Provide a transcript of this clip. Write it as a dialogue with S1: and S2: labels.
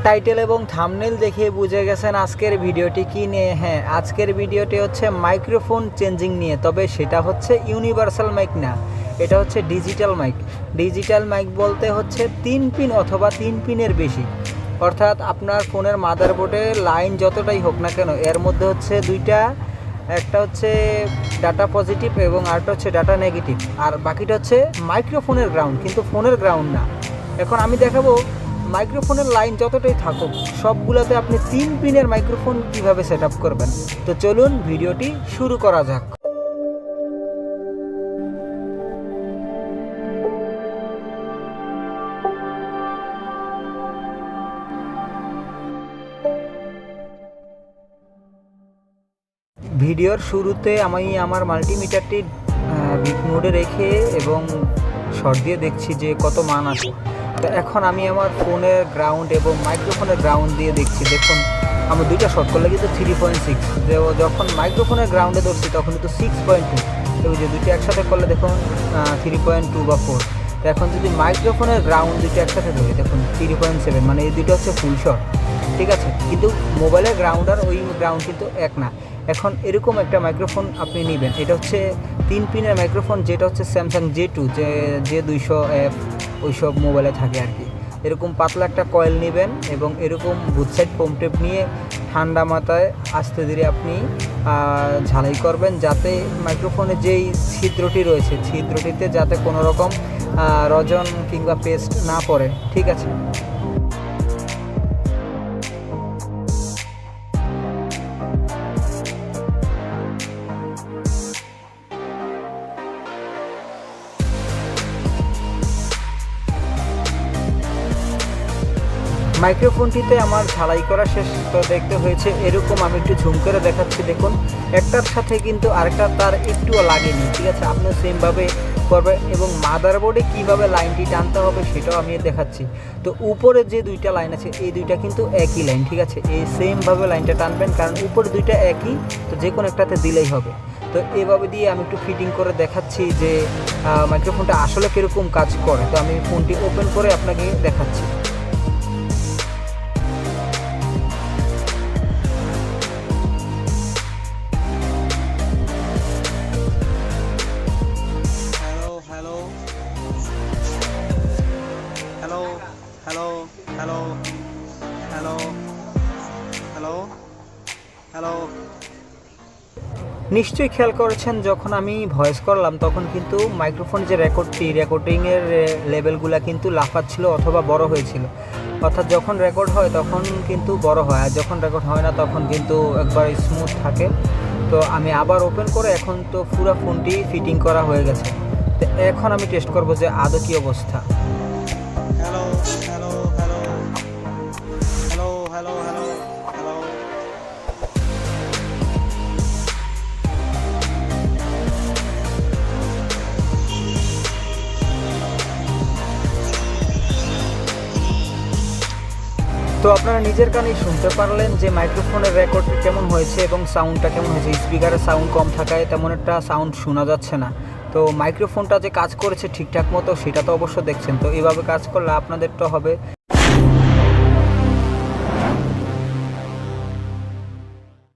S1: Title এবং thumbnail দেখে বুঝে গেছেন আজকের ভিডিওটি কি নিয়ে। হ্যাঁ, আজকের ভিডিওটি হচ্ছে মাইক্রোফোন চেঞ্জিং নিয়ে, তবে সেটা হচ্ছে ইউনিভার্সাল মাইক না, এটা হচ্ছে ডিজিটাল মাইক। ডিজিটাল মাইক বলতে হচ্ছে 3 পিন অথবা 3 পিনের বেশি, অর্থাৎ আপনার ফোনের মাদারবোর্ডে লাইন যতটাই হোক না কেন এর মধ্যে হচ্ছে দুইটা, একটা হচ্ছে ডাটা পজিটিভ এবং আরেকটা হচ্ছে ডাটা নেগেটিভ, আর বাকিটা হচ্ছে মাইক্রোফোনের গ্রাউন্ড, কিন্তু ফোনের গ্রাউন্ড না। এখন আমি দেখাবো মাইক্রোফোনের লাইন যতটাই থাকুক সবগুলোতে আপনি 3 পিনের মাইক্রোফোন কিভাবে সেট আপ করবেন। তো চলুন ভিডিওটি শুরু করা যাক। ভিডিওর শুরুতে আমি আমার মাল্টিমিটারটি বিট মোডে রেখে এবং শর্ট দিয়ে দেখছি যে কত মান আসে। তো এখন আমি আমার ফোনের গ্রাউন্ড এবং মাইক্রোফোনের গ্রাউন্ড দিয়ে দেখছি। দেখুন আমার দুইটা শর্ট করলে কিন্তু 3.6, যখন মাইক্রোফোনের গ্রাউন্ডে ধরছি তখন কিন্তু 6.2, এবং যে দুইটা একসাথে করলে দেখুন 3.2 বা 4। তো এখন যদি মাইক্রোফোনের গ্রাউন্ড দুইটা একসাথে ধরি দেখুন 3.7, মানে এই দুটো হচ্ছে ফুল শর্ট, ঠিক আছে। কিন্তু মোবাইলের গ্রাউন্ড আর ওই গ্রাউন্ড কিন্তু এক না। এখন এরকম একটা মাইক্রোফোন আপনি নেবেন, এটা হচ্ছে 3 পিনের মাইক্রোফোন, যেটা হচ্ছে স্যামসাং J2 যে 200F ওইসব মোবাইলে থাকে আর কি। এরকম পাতলা একটা কয়েল নেবেন এবং এরকম বুথ সাইড ফোম টেপ নিয়ে ঠান্ডা মাথায় আস্তে ধীরে আপনি ঝালাই করবেন, যাতে মাইক্রোফোনের যেই ছিদ্রটি রয়েছে ছিদ্রটিতে যাতে কোনো রকম রজন কিংবা পেস্ট না পড়ে, ঠিক আছে। মাইক্রোফোনটিতে আমার ঝালাই করা শেষ। তো দেখতে হয়েছে এরকম, আমি একটু ঝুম করে দেখাচ্ছি। দেখুন একটার সাথে কিন্তু আরেকটা তার একটুও লাগেনি, ঠিক আছে। আপনিও সেমভাবে করবেন এবং মাদারবোর্ডে কীভাবে লাইনটি টানতে হবে সেটাও আমি দেখাচ্ছি। তো উপরে যে দুইটা লাইন আছে এই দুইটা কিন্তু একই লাইন, ঠিক আছে। এই সেমভাবে লাইনটা টানবেন, কারণ উপরে দুইটা একই, তো যে কোনো একটাতে দিলেই হবে। তো এভাবে দিয়ে আমি একটু ফিটিং করে দেখাচ্ছি যে মাইক্রোফোনটা আসলে কীরকম কাজ করে। তো আমি ফোনটি ওপেন করে আপনাকে দেখাচ্ছি।
S2: Hello hello hello hello hello hello.
S1: নিশ্চয়ই খেয়াল করেছেন যখন আমি ভয়েস করলাম তখন কিন্তু মাইক্রোফোন যে রেকর্ডিংয়ের লেভেলগুলো কিন্তু লাফাচ্ছিল অথবা বড় হয়েছিল। অর্থাৎ যখন রেকর্ড হয় তখন কিন্তু বড় হয়, আর যখন রেকর্ড হয় না তখন কিন্তু একবার স্মুথ থাকে। তো আমি আবার ওপেন করে এখন তো পুরো ফোনটি ফিটিং করা হয়ে গেছে। তো এখন আমি টেস্ট করব যে আদৌ কী অবস্থা।
S2: Hello hello hello hello hello hello hello.
S1: তো আপনারা নিজের কানেই শুনতে পারলেন যে মাইক্রোফোনের রেকর্ড কেমন হয়েছে এবং সাউন্ডটা কেমন হয়েছে। স্পিকারের সাউন্ড কম থাকায় তেমন একটা সাউন্ড শোনা যাচ্ছে না। তো মাইক্রোফোনটা যে কাজ করেছে ঠিকঠাক মতো সেটা তো অবশ্য দেখছেন। তো এভাবে কাজ করলে আপনাদের তো হবে